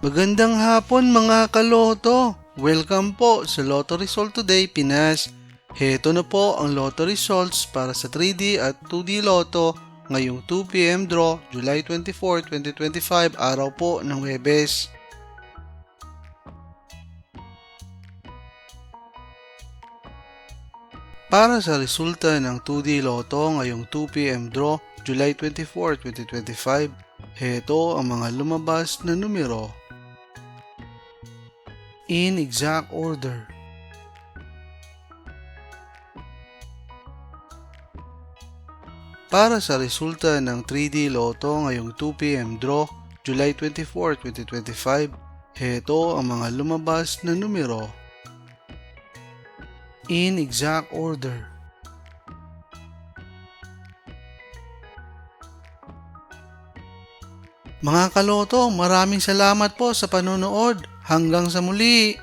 Magandang hapon mga kaloto! Welcome po sa Lotto Result Today Pinas. Heto na po ang Lotto Results para sa 3D at 2D Lotto ngayong 2 PM draw July 24, 2025 araw po ng Huwebes. Para sa resulta ng 2D Lotto ngayong 2 PM draw July 24, 2025, heto ang mga lumabas na numero. In exact order. Para sa resulta ng 3D Lotto ngayong 2 PM draw July 24, 2025, heto ang mga lumabas na numero. In exact order. Mga kaloto, maraming salamat po sa panonood. Hanggang sa muli!